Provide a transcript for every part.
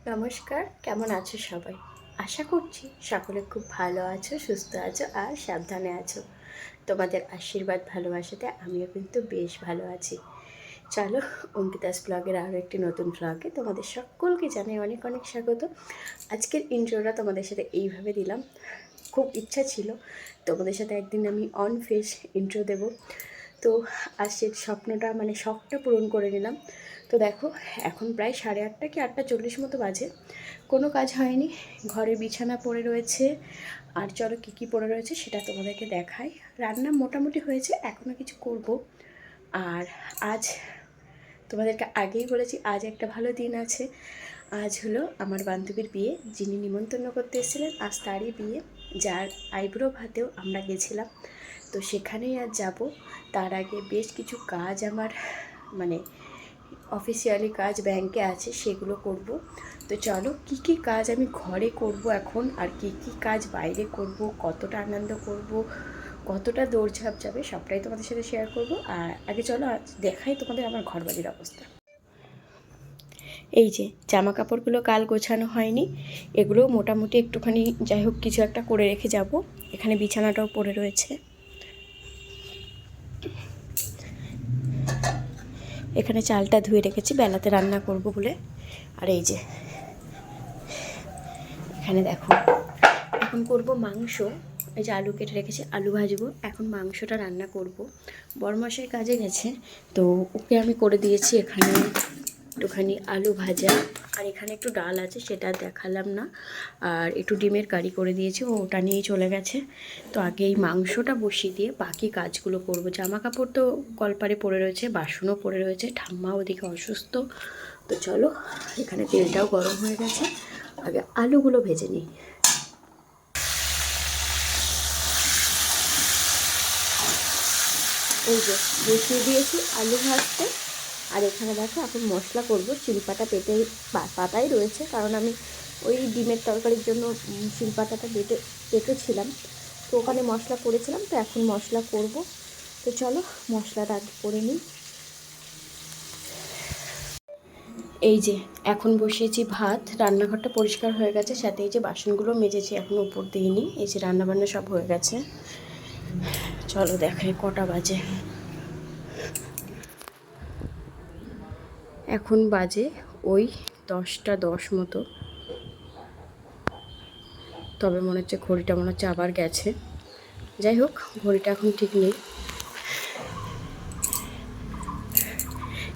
নমস্কার, কেমন আছো সবাই? আশা করছি সকলে খুব ভালো আছো, সুস্থ আছো আর সাবধানে আছো। তোমাদের আশীর্বাদ ভালোবাসাতে আমিও কিন্তু বেশ ভালো আছি। চলো, অঙ্কিতাস ব্লগের আরও একটি নতুন ব্লগে তোমাদের সকলকে জানাই অনেক অনেক স্বাগত। আজকের ইন্ট্রোটা তোমাদের সাথে এইভাবে দিলাম। খুব ইচ্ছা ছিল তোমাদের সাথে একদিন আমি অন ফেস ইন্ট্রো দেব, তো আজ সে স্বপ্নটা মানে শখটা পূরণ করে নিলাম। তো দেখো, এখন প্রায় 8:30 কি 8:40 মতো বাজে। কোনো কাজ হয়নি, ঘরে বিছানা পড়ে রয়েছে। আর চলো কী কী পড়ে রয়েছে সেটা তোমাদেরকে দেখাই। রান্না মোটামুটি হয়েছে, এখনও কিছু করব। আর আজ তোমাদেরকে আগেই বলেছি আজ একটা ভালো দিন আছে। আজ হলো আমার বান্ধবীর বিয়ে, যিনি নিমন্ত্রণ করতে এসেছিলেন আজ তারই বিয়ে, যার আইব্রো ভাতেও আমরা গেছিলাম। তো সেখানেই আজ যাব। তার আগে বেশ কিছু কাজ আমার মানে অফিসিয়ালি কাজ ব্যাংকে আছে, সেগুলো করব। তো চলো কী কী কাজ আমি ঘরে করব এখন, আর কী কী কাজ বাইরে করব, কতটা আনন্দ করব, কতটা দৌড়ঝাঁপ যাবে, সবটাই তোমাদের সাথে শেয়ার করব। আর আগে চলো আজ দেখাই তোমাদের আমার ঘরবাড়ির অবস্থা। এই যে জামা কাপড়গুলো কাল গোছানো হয়নি, এগুলো মোটামুটি একটুখানি যাই হোক কিছু একটা করে রেখে যাব। এখানে বিছানাটাও পড়ে রয়েছে। এখানে চালটা ধুয়ে রেখেছি বেলাতে রান্না করব বলে। আর এই যে এখানে দেখো, এখন করব মাংস। এই যে আলু কেটে রেখেছি, আলু ভাজবো। এখন মাংসটা রান্না করব। বড়মশাই কাজে গেছে, তো ওকে আমি করে দিয়েছি এখানে একটুখানি আলু ভাজা। আর এখানে একটু ডাল আছে, সেটা দেখালাম না। আর একটু ডিমের কারি করে দিয়েছি, ও ওটা নিয়েই চলে গেছে। তো আগে এই মাংসটা বসিয়ে দিয়ে বাকি কাজগুলো করব। জামা কাপড় তো কলপারে পড়ে রয়েছে, বাসনও পড়ে রয়েছে, ঠাম্মা ওদিকে অসুস্থ। তো চলো, এখানে তেলটাও গরম হয়ে গেছে, আগে আলুগুলো ভেজে নিই। এই যে বসিয়ে দিয়েছি আলু ভাজতে। আর এখানে দেখো এখন মশলা করব। শিলপাটা পাতাই রয়েছে, কারণ আমি ওই ডিমের তরকারির জন্য শিলপাটাটা পেতেছিলাম। তো ওখানে মশলা করেছিলাম, তো এখন মশলা করব। তো চলো মশলাটা আগে করে নিই। এই যে এখন বসিয়েছি ভাত, রান্নাঘরটা পরিষ্কার হয়ে গেছে, সাথে এই যে বাসনগুলো মেজেছি, এখনও উপর দিইনি। এই যে রান্নাবান্না সব হয়ে গেছে। চলো দেখাই কটা বাজে। এখন বাজে ওই 10টা 10 মতো। তবে মনে হচ্ছে ঘড়িটা মনে হচ্ছে আবার গেছে। যাই হোক, ঘড়িটা এখন ঠিক নেই।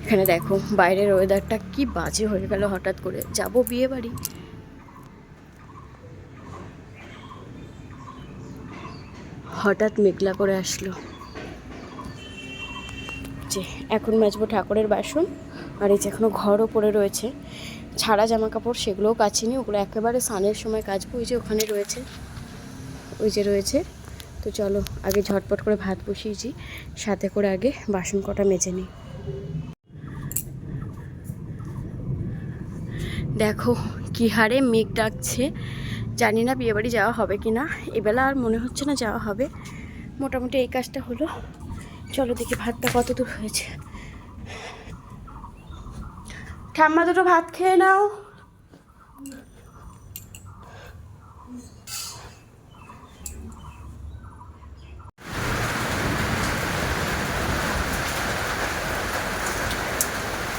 এখানে দেখো বাইরের ওয়েদারটা কি বাজে হয়ে গেল হঠাৎ করে। যাব বিয়ে বাড়ি, হঠাৎ মেঘলা করে আসলো। যে এখন মাজবো ঠাকুরের বাসন। আর এই যে এখনও ঘরও পড়ে রয়েছে, ছাড়া জামা কাপড়, সেগুলোও কাচিনি, ওগুলো একেবারে স্নানের সময় কাচবো। ওই যে ওখানে রয়েছে, ওই যে রয়েছে। তো চলো আগে ঝটপট করে ভাত বসিয়েছি, সাথে করে আগে বাসন কটা মেজে নিই। দেখো কী হারে মেঘ ডাকছে। জানি না বিয়েবাড়ি যাওয়া হবে কি না, এবেলা আর মনে হচ্ছে না যাওয়া হবে। মোটামুটি এই কাজটা হলো। চলো দেখি ভাতটা কত দূর হয়েছে। ঠাম্মা দুটো ভাত খেয়ে নাও।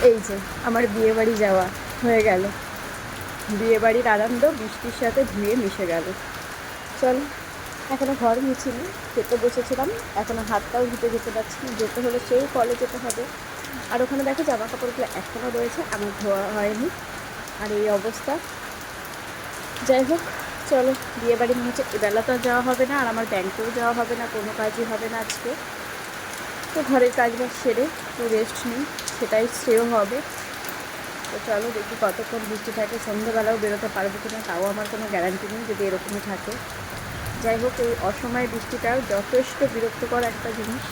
এই যে আমার বিয়েবাড়ি যাওয়া হয়ে গেল। বিয়েবাড়ির আনন্দ বৃষ্টির সাথে ধুয়ে মিশে গেল। চল, এখনও ঘর মুছিনি, খেতে বসেছিলাম, এখনও হাতটাও ধুতে যেতে পারছি না। যেতে হলে সেই কলে যেতে হবে। আর ওখানে দেখো জামা কাপড়গুলো এখনও রয়েছে, আমার ধোয়া হয়নি। আর এই অবস্থা। যাই হোক চলো, বিয়েবাড়ি মনে হচ্ছে এবেলা তো যাওয়া হবে না, আর আমার ব্যাংকেও যাওয়া হবে না, কোনো কাজই হবে না আজকে। তো ঘরের কাজবাজ সেরে একটু রেস্ট নিই, সেটাই শ্রেয় হবে। তো চলো দেখি কতক্ষণ বৃষ্টি থাকে। সন্ধ্যেবেলাও বেরোতে পারবো কিনা তাও আমার কোনো গ্যারান্টি নেই, যদি এরকমই থাকে। যাই হোক, এই অসময়ে বৃষ্টিটাও যথেষ্ট বিরক্তকর একটা জিনিস।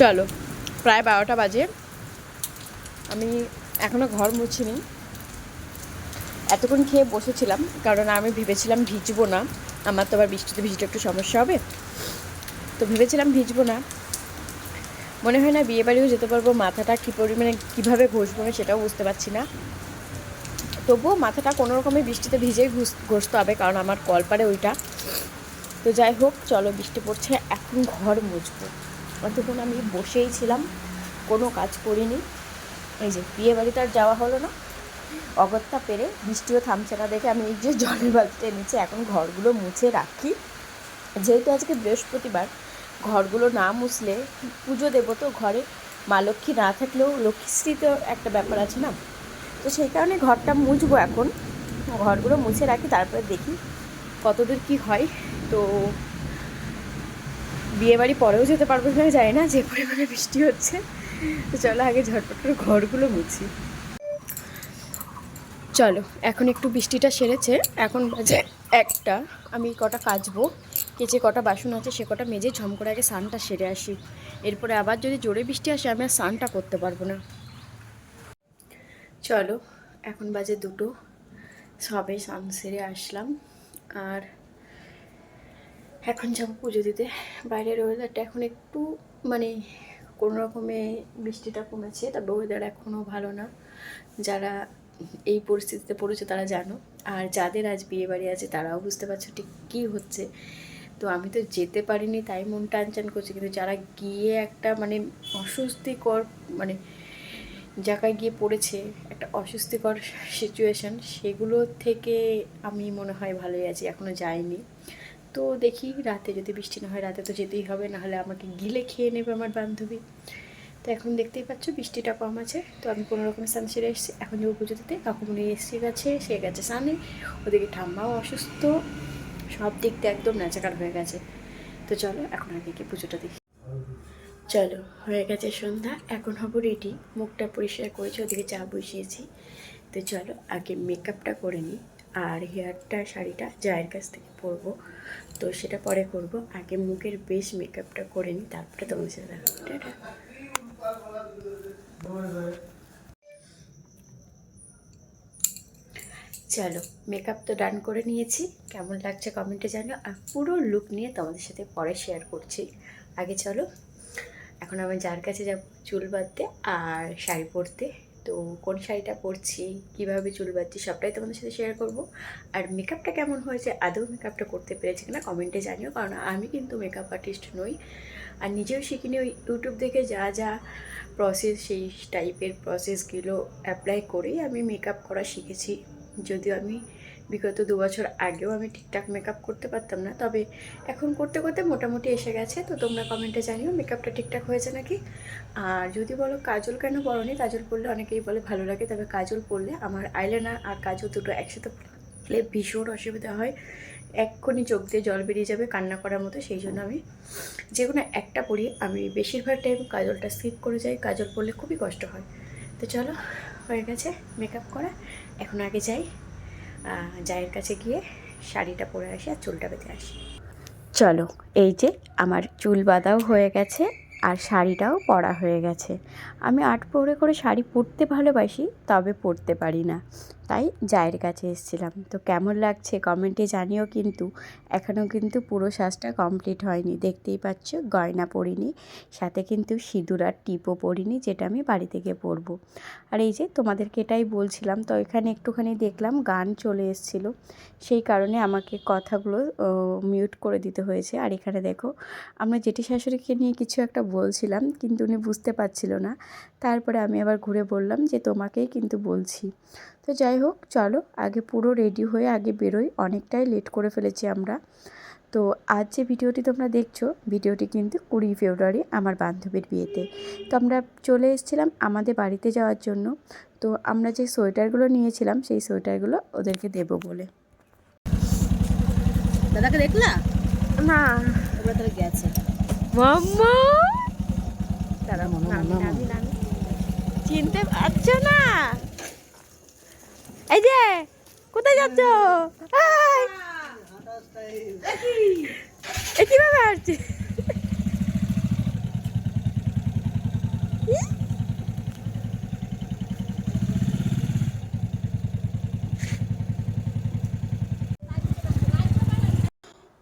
চলো প্রায় 12টা বাজে, আমি এখনও ঘর মুছিনি। এতক্ষণ খেয়ে বসেছিলাম, কারণ আমি ভেবেছিলাম ভিজবো না, আমার তো আবার বৃষ্টিতে ভিজলে একটু সমস্যা হবে। তো ভেবেছিলাম ভিজবো না, মনে হয় না বিয়েবাড়িও যেতে পারবো। মাথাটা কী পরিমাণে কীভাবে ঘষবো আমি সেটাও বুঝতে পারছি না। তবুও মাথাটা কোনো রকমের বৃষ্টিতে ভিজেই ঘষতে হবে, কারণ আমার কলপারে ওইটা। তো যাই হোক, চলো বৃষ্টি পড়ছে, এখন ঘর মুছবো। অতক্ষণ আমি বসেই ছিলাম, কোনো কাজ করিনি। এই যে বিয়েবাড়িতে আর যাওয়া হলো না, অগত্যা পেরে বৃষ্টিও থামছে না দেখে আমি এই যে জলের বালতিটা এনেছি, এখন ঘরগুলো মুছে রাখি। যেহেতু আজকে বৃহস্পতিবার, ঘরগুলো না মুছলে পুজো দেবো, তো ঘরে মা লক্ষ্মী না থাকলেও লক্ষ্মীশ্রী তো একটা ব্যাপার আছে না, তো সেই কারণে ঘরটা মুছবো। এখন ঘরগুলো মুছে রাখি, তারপরে দেখি কতদূর কি হয়। তো বিয়েবাড়ি পরেও যেতে পারবো কিনা জানি না, যে পরিমাণে বৃষ্টি হচ্ছে। তো চলো আগে ঝটপট করে ঘরগুলো মুছি। চলো, এখন একটু বৃষ্টিটা সেরেছে, এখন বাজে 1টা। আমি কটা কাচবো, কেচে কটা বাসন আছে সে কটা মেজে ঝম করে আগে স্নানটা সেরে আসি। এরপরে আবার যদি জোরে বৃষ্টি আসে আমি আর স্নানটা করতে পারবো না। চলো, এখন বাজে 2টো, সবে স্নান সেরে আসলাম। আর এখন যাবো পুজো দিতে। বাইরের ওয়েদারটা এখন একটু মানে কোনো রকমে বৃষ্টিটা কমেছে, তবে ওয়েদার এখনও ভালো না। যারা এই পরিস্থিতিতে পড়েছে তারা জানো, আর যাদের আজ বিয়ে বাড়ি আছে তারাও বুঝতে পারছো ঠিক কী হচ্ছে। তো আমি তো যেতে পারিনি তাই মন টানচান করছে, কিন্তু যারা গিয়ে একটা মানে অস্বস্তিকর মানে জায়গায় গিয়ে পড়েছে, একটা অস্বস্তিকর সিচুয়েশান, সেগুলো থেকে আমি মনে হয় ভালোই আছি, এখনও যাইনি। তো দেখি রাতে যদি বৃষ্টি না হয়, রাতে তো যেতেই হবে, নাহলে আমাকে গিলে খেয়ে নেবে আমার বান্ধবী। তো এখন দেখতেই পাচ্ছ বৃষ্টিটা কম আছে, তো আমি কোনো রকম স্নান সেরে এসেছি। এখন যাবো পুজো দিতে। কাকুমনি এসে গেছে, সে গেছে স্নানে, ওদিকে ঠাম্মাও অসুস্থ, সব দিক দিয়ে একদম নাচাকার হয়ে গেছে। তো চলো এখন আগে গিয়ে পুজোটা দিই। চলো, হয়ে গেছে সন্ধ্যা, এখন হবো রেডি। মুখটা পরিষ্কার করেছি, ওদিকে চা বসিয়েছি। তো চলো আগে মেকআপটা করে নিই, আর হেয়ারটা শাড়িটা জায়ের কাছ থেকে পরবো, তো সেটা পরে করব। আগে মুখের বেশ মেকআপটা করে নিই, তারপরে তোমাদের সাথে দেখা হবে। টাটা। চলো, মেকআপ তো ডান করে নিয়েছি, কেমন লাগছে কমেন্টে জানিও, আর পুরো লুক নিয়ে তোমাদের সাথে পরে শেয়ার করছি। আগে চলো, এখন আমি যার কাছে যাব চুল বাঁধতে আর শাড়ি পরতে। তো কোন শাড়িটা পরছি, কীভাবে চুল বাঁধছি, সবটাই তোমাদের সাথে শেয়ার করব। আর মেকআপটা কেমন হয়েছে, আদৌ মেকআপটা করতে পেরেছি কিনা কমেন্টে জানিও, কারণ আমি কিন্তু মেকআপ আর্টিস্ট নই, আর নিজেও শিখিনি। ওই ইউটিউব দেখে যা যা প্রসেস, সেই টাইপের প্রসেসগুলো অ্যাপ্লাই করেই আমি মেকআপ করা শিখেছি। যদিও আমি বিগত 2 বছর আগেও আমি ঠিকঠাক মেকআপ করতে পারতাম না, তবে এখন করতে করতে মোটামুটি এসে গেছে। তো তোমরা কমেন্টে জানিও মেকআপটা ঠিকঠাক হয়েছে নাকি। আর যদি বলো কাজল কেন পরনি, কাজল পরলে অনেকেই বলে ভালো লাগে, তবে কাজল পরলে আমার আইলাইনার আর কাজল দুটো একসাথে পরলে ভীষণ অসুবিধা হয়, এক্ষুনি চোখ দিয়ে জল বেরিয়ে যাবে কান্না করার মতো। সেই জন্য আমি যে কোনো একটা পরি, আমি বেশিরভাগ টাইম কাজলটা স্কিপ করে যাই, কাজল পরলে খুবই কষ্ট হয়। তো চলো, হয়ে গেছে মেকআপ করা, এখন আগে যাই জায়ের কাছে গিয়ে শাড়িটা পরে আসি আর চুলটা বেঁধে আসি। চলো, এই যে আমার চুল বাঁধাও হয়ে গেছে আর শাড়িটাও পরা হয়ে গেছে। আমি 8 পরে করে শাড়ি পরতে ভালোবাসি, তবে পরতে পারি না, তাই জায়ের কাছে এসেছিলাম। তো কেমন লাগছে কমেন্টে জানিও, কিন্তু এখনও কিন্তু পুরো সাজটা কমপ্লিট হয়নি। দেখতেই পাচ্ছ গয়না পরিনি, সাথে কিন্তু সিঁদুর আর টিপও পরিনি, যেটা আমি বাড়ি থেকে পরবো। আর এই যে তোমাদেরকে এটাই বলছিলাম, তো এখানে একটুখানি দেখলাম গান চলে এসেছিল, সেই কারণে আমাকে কথাগুলো মিউট করে দিতে হয়েছে। আর এখানে দেখো, আমরা জেঠি শাশুড়িকে নিয়ে কিছু একটা বলছিলাম, কিন্তু উনি বুঝতে পারছিল না। তারপরে আমি আবার ঘুরে বললাম যে তোমাকেই কিন্তু বলছি। তো যাই হোক, চলো আগে পুরো রেডি হয়ে আগে বেরোই, অনেকটাই লেট করে ফেলেছি আমরা। তো আজ যে ভিডিওটি তোমরা দেখছো, ভিডিওটি কিন্তু 20 ফেব্রুয়ারি আমার বান্ধবীর বিয়েতে। তো আমরা চলে এসেছিলাম আমাদের বাড়িতে যাওয়ার জন্য। তো আমরা যে সোয়েটারগুলো নিয়েছিলাম, সেই সোয়েটারগুলো ওদেরকে দেবো বলে। দাদাকে দেখলা না, ওরা তাহলে গেছে। মাম্মা তারা মনে নামি চিনতে পারছো না? এই যে কোথায় যাচ্ছ? কিভাবে আসছে?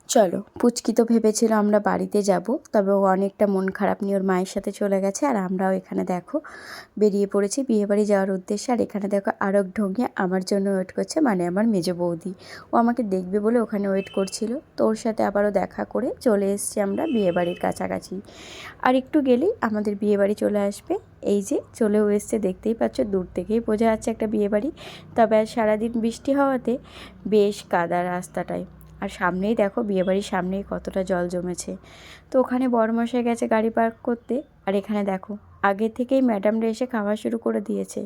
চলো, পুচকি তো ভেবেছিল আমরা বাড়িতে যাব, তবে ও অনেকটা মন খারাপ নিয়ে ওর মায়ের সাথে চলে গেছে। আর আমরাও এখানে দেখো বেরিয়ে পড়েছি বিয়েবাড়ি যাওয়ার উদ্দেশ্যে। আর এখানে দেখো আরক ঢঙে আমার জন্য ওয়েট করছে, মানে আমার মেজো বৌদি। ও আমাকে দেখবে বলে ওখানে ওয়েট করছিল। তো ওর সাথে আবারও দেখা করে চলে এসেছি আমরা বিয়েবাড়ির কাছাকাছি। আর একটু গেলেই আমাদের বিয়েবাড়ি চলে আসবে। এই যে চলেও এসছে, দেখতেই পাচ্ছ, দূর থেকেই বোঝা যাচ্ছে একটা বিয়েবাড়ি। তবে আজ সারাদিন বৃষ্টি হওয়াতে বেশ কাদা রাস্তাটায়। আর সামনেই দেখো বিয়েবাড়ির সামনেই কতটা জল জমেছে। তো ওখানে বরমশাই গেছে গাড়ি পার্ক করতে। আর এখানে দেখো আগে থেকেই ম্যাডামরা এসে খাওয়া শুরু করে দিয়েছে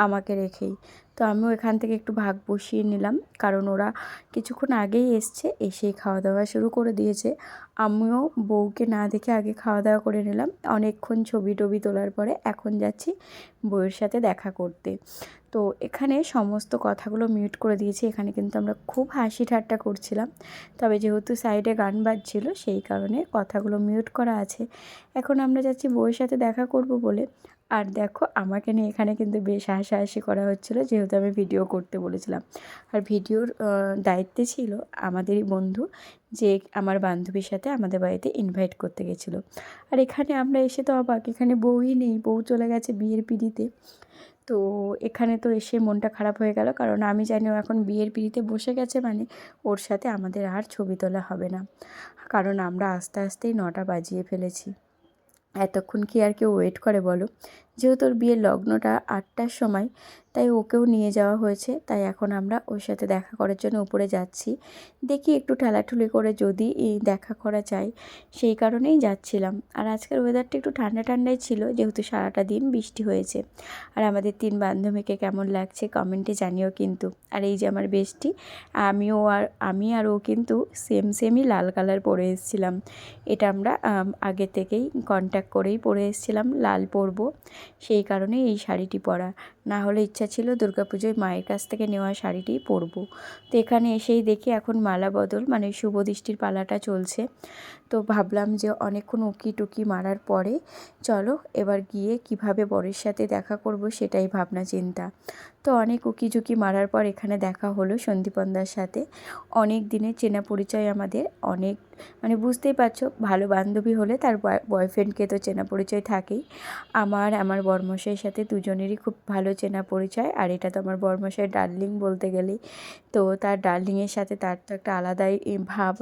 আমাকে রেখেই। তো আমিও এখান থেকে একটু ভাগ বসিয়ে নিলাম, কারণ ওরা কিছুক্ষণ আগেই এসছে, এসেই খাওয়া দাওয়া শুরু করে দিয়েছে। আমিও বউকে না দেখে আগে খাওয়া দাওয়া করে নিলাম। অনেকক্ষণ ছবি টবি তোলার পরে এখন যাচ্ছি বউয়ের সাথে দেখা করতে। তো এখানে সমস্ত কথাগুলো মিউট করে দিয়েছি। এখানে কিন্তু আমরা খুব হাসি ঠাট্টা করছিলাম, তবে যেহেতু সাইডে গান বাজছিল সেই কারণে কথাগুলো মিউট করা আছে। এখন আমরা যাচ্ছি বউয়ের সাথে দেখা করব বলে। আর দেখো আমাকে নিয়ে এখানে কিন্তু বেশ হাসাহাসি করা হচ্ছিলো, যেহেতু আমি ভিডিও করতে বলেছিলাম। আর ভিডিওর দায়িত্বে ছিল আমাদেরই বন্ধু, যে আমার বান্ধবীর সাথে আমাদের বাড়িতে ইনভাইট করতে গেছিলো। আর এখানে আমরা এসে তো অবাক, এখানে বউই নেই, বউ চলে গেছে বিয়ের পিঁড়িতে। তো এখানে তো এসে মনটা খারাপ হয়ে গেল, কারণ আমি জানি ও এখন বিয়ের পিঁড়িতে বসে গেছে, মানে ওর সাথে আমাদের আর ছবি তোলা হবে না, কারণ আমরা আস্তে আস্তেই 9টা বাজিয়ে ফেলেছি। এতক্ষণ কি আর কেউ ওয়েট করে বলো? যেহেতু ওর বিয়ের লগ্নটা 8টার সময়, তাই ওকেও নিয়ে যাওয়া হয়েছে। তাই এখন আমরা ওর সাথে দেখা করার জন্য উপরে যাচ্ছি। দেখি একটু ঠেলাঠুলি করে যদি দেখা করা যায়, সেই কারণেই যাচ্ছিলাম। আর আজকের ওয়েদারটা একটু ঠান্ডা ঠান্ডাই ছিল, যেহেতু সারাটা দিন বৃষ্টি হয়েছে। আর আমাদের 3 বান্ধবীকে কেমন লাগছে কমেন্টে জানিও কিন্তু। আর এই যে আমার বেস্টি, আমি আর ও কিন্তু সেমই লাল কালার পরে এসেছিলাম। এটা আমরা আগে থেকেই কন্ট্যাক্ট করেই পরে এসেছিলাম, লাল পরবো সেই কারণে এই শাড়িটি পরা। না হলে ইচ্ছা ছিল দুর্গাপুজোয় মায়ের কাছ থেকে নেওয়া শাড়িটিই পরবো। তো এখানে এসেই দেখি এখন মালা বদল, মানে শুভ দৃষ্টির পালাটা চলছে। তো ভাবলাম যে অনেকক্ষণ উকি টুকি মারার পরে চলো এবার গিয়ে কিভাবে বরের সাথে দেখা করব সেটাই ভাবনা চিন্তা। তো অনেক উকি ঝুঁকি মারার পর এখানে দেখা হলো সন্দীপনদার সাথে। অনেক দিনের চেনা পরিচয় আমাদের, অনেক, মানে বুঝতেই পারছো, ভালো বান্ধবী হলে তার বয়ফ্রেন্ডকে তো চেনা পরিচয় থাকেই। আমার বরমশাইয়ের সাথে দুজনেরই খুব ভালো চেনা পরিচয়। আর এটা তো আমার বরমশাই ডার্লিং বলতে গেলেই। তো তার ডার্লিংয়ের সাথে তার তো একটা আলাদাই ভাব,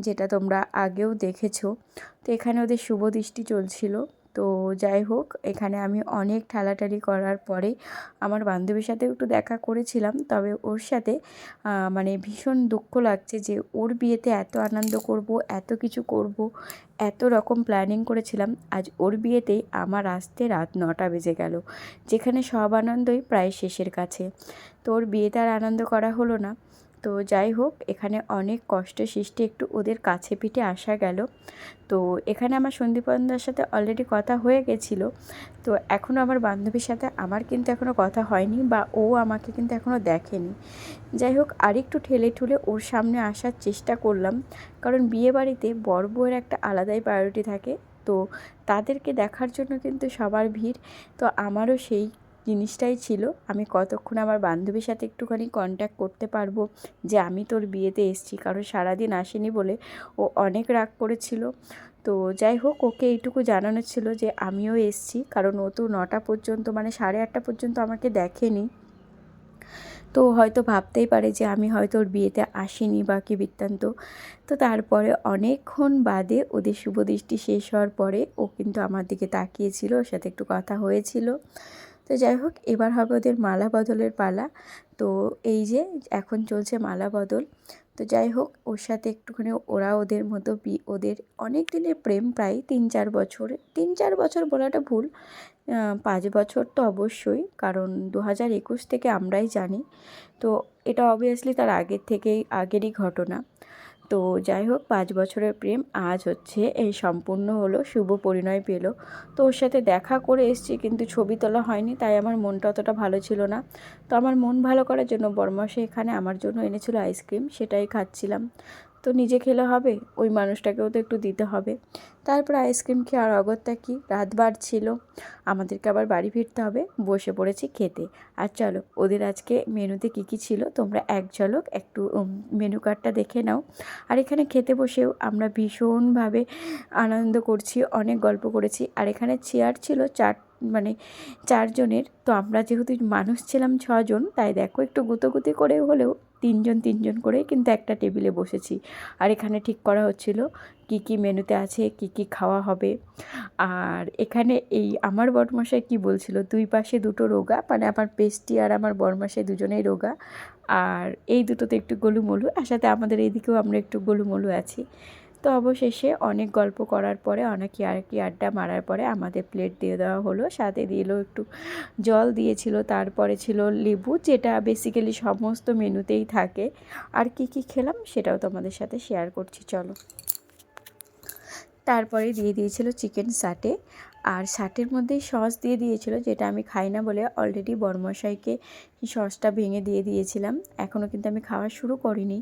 যেটা তোমরা আগেও দেখেছো। তো এখানে ওদের শুভ দৃষ্টি চলছিল। তো যাই হোক, এখানে আমি অনেক ঠেলাঠালি করার পরে আমার বান্ধবীর সাথে একটু দেখা করেছিলাম। তবে ওর সাথে মানে ভীষণ দুঃখ লাগছে যে ওর বিয়েতে এত আনন্দ করব, এত কিছু করব, এত রকম প্ল্যানিং করেছিলাম, আজ ওর বিয়েতেই আমার আসতে রাত 9টা বেজে গেল, যেখানে সব আনন্দই প্রায় শেষের কাছে। তো ওর বিয়েতে আর আনন্দ করা হলো না। তো যাই হোক, এখানে অনেক কষ্ট সৃষ্টি একটু ওদের কাছে পিঠে আসা গেল। তো এখানে আমার সন্দীপনদার সাথে অলরেডি কথা হয়ে গেছিলো। তো এখনও আমার বান্ধবীর সাথে আমার কিন্তু এখনও কথা হয়নি, বা ও আমাকে কিন্তু এখনও দেখেনি। যাই হোক, আরেকটু ঠেলে ঠুলে ওর সামনে আসার চেষ্টা করলাম, কারণ বিয়েবাড়িতে বর বউয়ের একটা আলাদাই প্রায়োরিটি থাকে। তো তাদেরকে দেখার জন্য কিন্তু সবার ভিড়। তো আমারও সেই জিনিসটাই ছিল, আমি কতক্ষণ আমার বান্ধবীর সাথে একটুখানি কন্ট্যাক্ট করতে পারবো যে আমি তোর বিয়েতে এসেছি, কারণ সারাদিন আসেনি বলে ও অনেক রাগ করেছিল। তো যাই হোক, ওকে এইটুকু জানানো ছিল যে আমিও এসেছি, কারণ ও তো 9টা পর্যন্ত, মানে 8:30 পর্যন্ত আমাকে দেখেনি। তো হয়তো ভাবতেই পারে যে আমি হয়তো ওর বিয়েতে আসিনি বা কী বৃত্তান্ত। তো তারপরে অনেকক্ষণ বাদে ওদের শুভদৃষ্টি শেষ হওয়ার পরে ও কিন্তু আমার দিকে তাকিয়েছিল, ওর সাথে একটু কথা হয়েছিল। তো যাই হোক, এবার হবে ওদের মালা বদলের পালা। তো এই যে এখন চলছে মালা বদল। তো যাই হোক, ওর সাথে একটুখানি ওরা ওদের মতো ওদের অনেক দিনের প্রেম, প্রায় 3-4 বছর বলাটা ভুল, 5 বছর তো অবশ্যই, কারণ 2021 থেকে আমরাই জানি। তো এটা অবভিয়াসলি তার আগেরই ঘটনা। তো যাই হোক, 5 বছরের প্রেম আজ হচ্ছে এই সম্পূর্ণ হলো, শুভ পরিণয় পেল। তো ওর সাথে দেখা করে এসেছি, কিন্তু ছবি তোলা হয়নি, তাই আমার মনটা অতটা ভালো ছিল না। তো আমার মন ভালো করার জন্য বরমশাই এখানে আমার জন্য এনেছিল আইসক্রিম, সেটাই খাচ্ছিলাম। তো নিজে খেলে হবে, ওই মানুষটাকেও তো একটু দিতে হবে। তারপর আইসক্রিম খেয়ে আর অগত্যা কি, রাত বাড়ছিল, আমাদেরকে আবার বাড়ি ফিরতে হবে, বসে পড়েছি খেতে। আর চলো ওদের আজকে মেনুতে কী কী ছিল তোমরা এক ঝলক একটু মেনু কার্ডটা দেখে নাও। আর এখানে খেতে বসেও আমরা ভীষণভাবে আনন্দ করছি, অনেক গল্প করেছি। আর এখানে চেয়ার ছিল মানে 4 জনের, তো আমরা যেহেতু মানুষ ছিলাম 6 জন, তাই দেখো একটু গুতোগুতি করে হলেও 3 জন 3 জন করে কিন্তু একটা টেবিলে বসেছি। আর এখানে ঠিক করা হচ্ছিল কি কি মেনুতে আছে, কি কি খাওয়া হবে। আর এখানে এই আমার বরমশাই কি বলছিল, 2 পাশে 2টো রোগা, মানে আমার পেস্টি আর আমার বরমশাই দুজনেই রোগা, আর এই দুটোতে একটু গোলুমলু, আর সাথে আমাদের এইদিকেও আমরা একটু গোলুমলু আছি। তো অবশেষে অনেক গল্প করার পরে, অনেক ইয়ার্কি আড্ডা মারার পরে আমাদের প্লেট দিয়ে দেওয়া হলো, সাথে দিল একটু জল দিয়েছিল, তারপরে ছিল লেবু, যেটা বেসিক্যালি সমস্ত মেনুতেই থাকে। আর কি কি খেলাম সেটাও তোমাদের সাথে শেয়ার করছি, চলো। তারপরে দিয়ে দিয়েছিল চিকেন সাটে, আর সাটের মধ্যেই সস দিয়ে দিয়েছিল, যেটা আমি খাই না বলে অলরেডি বড়মশাইকে সসটা ভেঙে দিয়ে দিয়েছিলাম, এখনও কিন্তু আমি খাওয়া শুরু করিনি।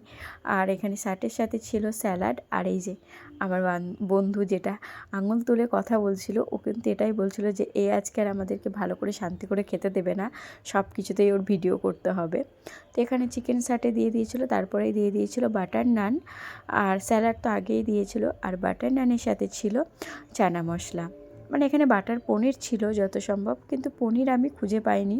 আর এখানে সাটের সাথে ছিল স্যালাড। আর এই যে আমার বন্ধু যেটা আঙুল তুলে কথা বলছিল, ও কিন্তু এটাই বলছিল যে এ আজকে আর আমাদেরকে ভালো করে শান্তি করে খেতে দেবে না, সব কিছুতেই ওর ভিডিও করতে হবে। তো এখানে চিকেন সাটে দিয়ে দিয়েছিল, তারপরেই দিয়ে দিয়েছিল বাটার নান, আর স্যালাড তো আগেই দিয়েছিল। আর বাটার নানের সাথে ছিল চানা মশলা, মানে এখানে বাটার পনির ছিল যত সম্ভব, কিন্তু পনির আমি খুঁজে পাইনি।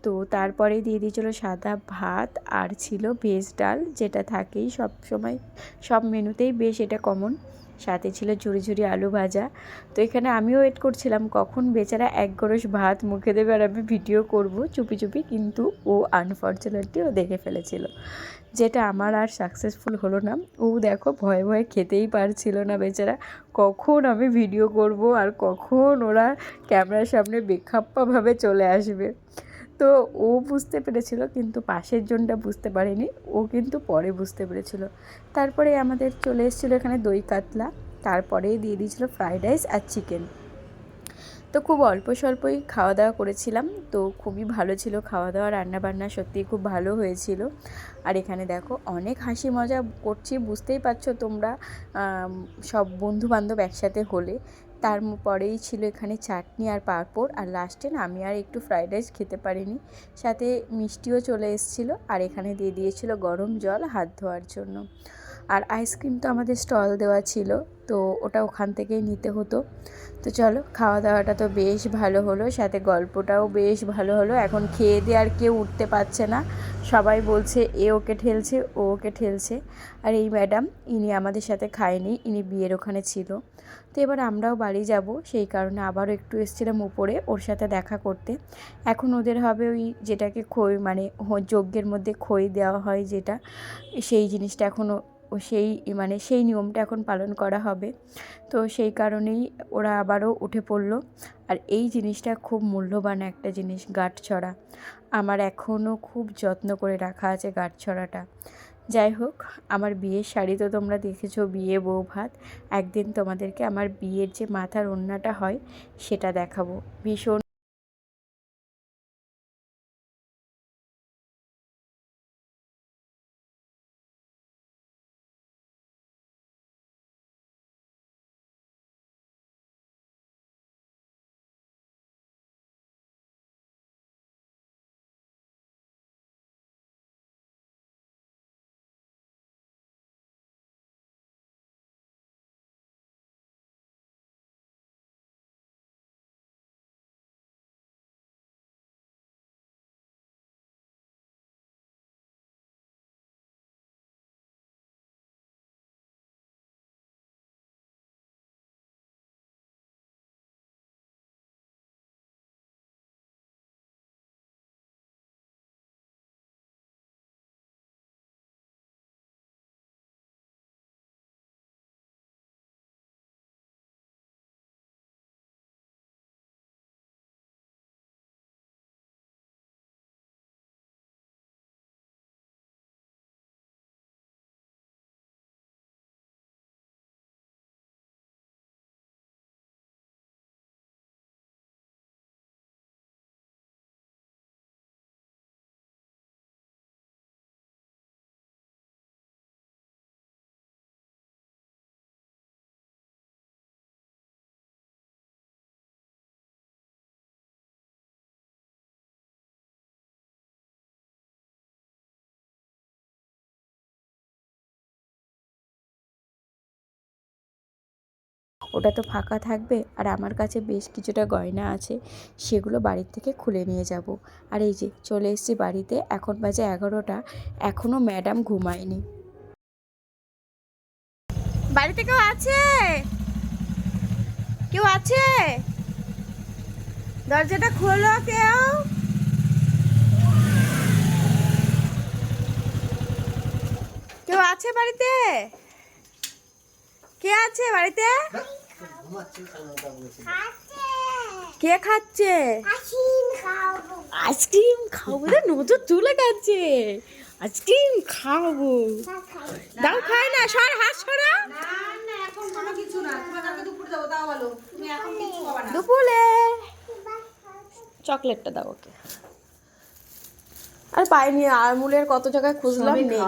তো তারপরে দিয়ে দিয়েছিল সাদা ভাত, আর ছিল ভেজ ডাল, যেটা থাকেই সব সময় সব মেনুতেই, বেশ এটা কমন। সাথে ছিল ঝুরি ঝুরি আলু ভাজা। তো এখানে আমিও ওয়েট করছিলাম কখন বেচারা এক গরস ভাত মুখে দেবে আর আমি ভিডিও করব চুপি চুপি, কিন্তু ও আনফর্চুনেটলি ও দেখে ফেলেছিল, যেটা আমার আর সাকসেসফুল হলো না। ও দেখো ভয়ে ভয়ে খেতেই পারছিল না বেচারা, কখন আমি ভিডিও করব আর কখন ওরা ক্যামেরার সামনে বেখাপ্পাভাবে চলে আসবে। তো ও বুঝতে পেরেছিল, কিন্তু পাশের জনটা বুঝতে পারেনি, ও কিন্তু পরে বুঝতে পেরেছিল। তারপরে আমাদের চলে এসেছিলো এখানে দই কাতলা, তারপরেই দিয়ে দিয়েছিলো ফ্রাইড রাইস আর চিকেন। তো খুব অল্প স্বল্পই খাওয়া দাওয়া করেছিলাম, তো খুবই ভালো ছিল খাওয়া দাওয়া, রান্নাবান্না সত্যিই খুব ভালো হয়েছিল। আর এখানে দেখো অনেক হাসি মজা করছি, বুঝতেই পারছো তোমরা, সব বন্ধুবান্ধব একসাথে হলে। তারপরেই ছিল এখানে চাটনি আর পাঁপড়, আর লাস্টে না আমি আর একটু ফ্রাইড রাইস খেতে পারিনি, সাথে মিষ্টিও চলে এসেছিলো। আর এখানে দিয়ে দিয়েছিল গরম জল হাত ধোয়ার জন্য। আর আইসক্রিম তো আমাদের স্টল দেওয়া ছিল, তো ওটা ওখান থেকেই নিতে হতো। তো চলো, খাওয়া দাওয়াটা তো বেশ ভালো হলো, সাথে গল্পটাও বেশ ভালো হলো। এখন খেয়ে দিয়ে আর কেউ উঠতে পারছে না, সবাই বলছে এ ওকে ঠেলছে, ও ওকে ঠেলছে। আর এই ম্যাডাম, ইনি আমাদের সাথে খায়নি, ইনি বিয়ের ওখানে ছিল। তো এবার আমরাও বাড়ি যাব, সেই কারণে আবারও একটু এসেছিলাম উপরে ওর সাথে দেখা করতে। এখন ওদের হবে ওই যেটাকে খই, মানে যজ্ঞের মধ্যে খই দেওয়া হয় যেটা, সেই জিনিসটা এখনও, সেই মানে সেই নিয়মটা এখন পালন করা হবে। তো সেই কারণেই ওরা আবারও উঠে পড়লো। আর এই জিনিসটা খুব মূল্যবান একটা জিনিস, গাঁটছড়া, আমার এখনও খুব যত্ন করে রাখা আছে গাঁটছড়াটা। যাই হোক, আমার বিয়ের শাড়ি তো তোমরা দেখেছো, বিয়ে বউ ভাত, একদিন তোমাদেরকে আমার বিয়ের যে মাথার ওড়নাটা হয় সেটা দেখাবো, ভীষণ ওটা তো ফাঁকা থাকবে। আর আমার কাছে বেশ কিছুটা গয়না আছে, সেগুলো বাড়ির থেকে খুলে নিয়ে যাব। আর এই যে চলে এসেছি বাড়িতে, এখন বাজে 11টা, এখনও ম্যাডাম ঘুমায়নি। বাড়িতে কেউ আছে? কেউ আছে? দরজাটা খোলো কেউ। কেউ আছে বাড়িতে? কে আছে বাড়িতে? কে খাচ্ছে? আইসক্রিম খাবো? নজর চলে গেছে। আইসক্রিম খাবো, দাও। খায় না, সর হাত সরা। দুপুরে চকলেটটা দাও ওকে। আর পাইনি, আমুলের কত জায়গায় খুঁজলাম, নেই।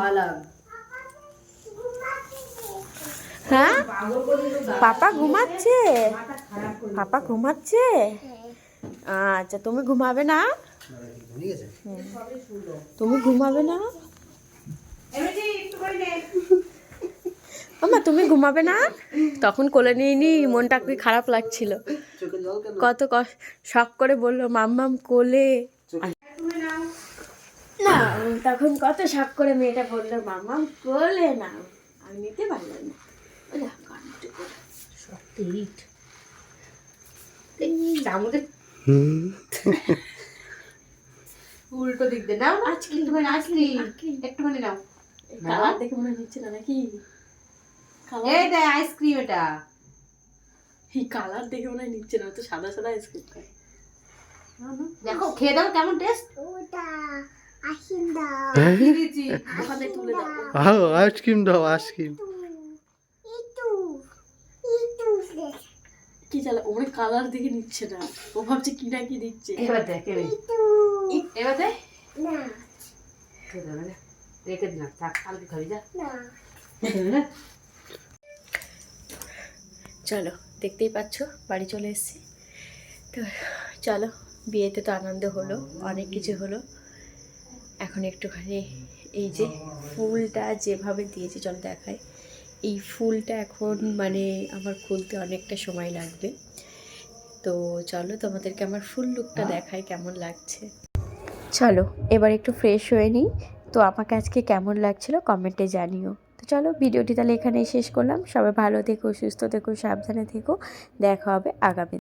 হ্যাঁ, পাপা ঘুমাচ্ছে? পাপা ঘুমাচ্ছে? আচ্ছা, তুমি ঘুমাবে না? তুমি ঘুমাবে না? মামা তুমি ঘুমাবে না? তখন কোলে নিয়ে নি, মনটা কি খারাপ লাগছিল। কত শখ করে বললো মাম্মাম কোলে। না, তখন কত শখ করে মেয়েটা বললো মাম্মাম কোলে না, আমি নিতে পারলাম না। উল্টো দিক দিয়ে নাও। আজকে একটুখানি নাও। কালার দেখে মনে হচ্ছে না নাকি? এই দে আইসক্রিম, এটা এই কালার দেখে মনে নিচ্ছে না, তো সাদা সাদা আইসক্রিম খায়। দেখো খেয়ে দাও কেমন টেস্ট। ওখানে তুলে দাও। আইসক্রিম দাও, আইসক্রিম। কি চালা, ওরে কালার দেখে নিচ্ছে না, ও ভাবছে কি না কি দিচ্ছে। এবার দেখ, এবার দে। রেখে দিলাম, থাক, কালকে খাবি যা। চলো, দেখতেই পাচ্ছ বাড়ি চলে এসেছি। তো চলো, বিয়েতে তো আনন্দ হলো, অনেক কিছু হলো। এখন একটুখানি এই যে ফুলটা যেভাবে দিয়েছি, চলো দেখাই। এই ফুলটা এখন মানে আমার খুলতে অনেকটা সময় লাগবে। তো চলো তোমাদেরকে আমার ফুল লুকটা দেখাই কেমন লাগছে। চলো এবার একটু ফ্রেশ হয়ে নিই। তো আমাকে আজকে কেমন লাগছিল কমেন্টে জানিও। তো চলো, ভিডিওটি তাহলে এখানেই শেষ করলাম। সবাই ভালো থেকো, সুস্থ থেকো, সাবধানে থেকো। দেখা হবে আগামী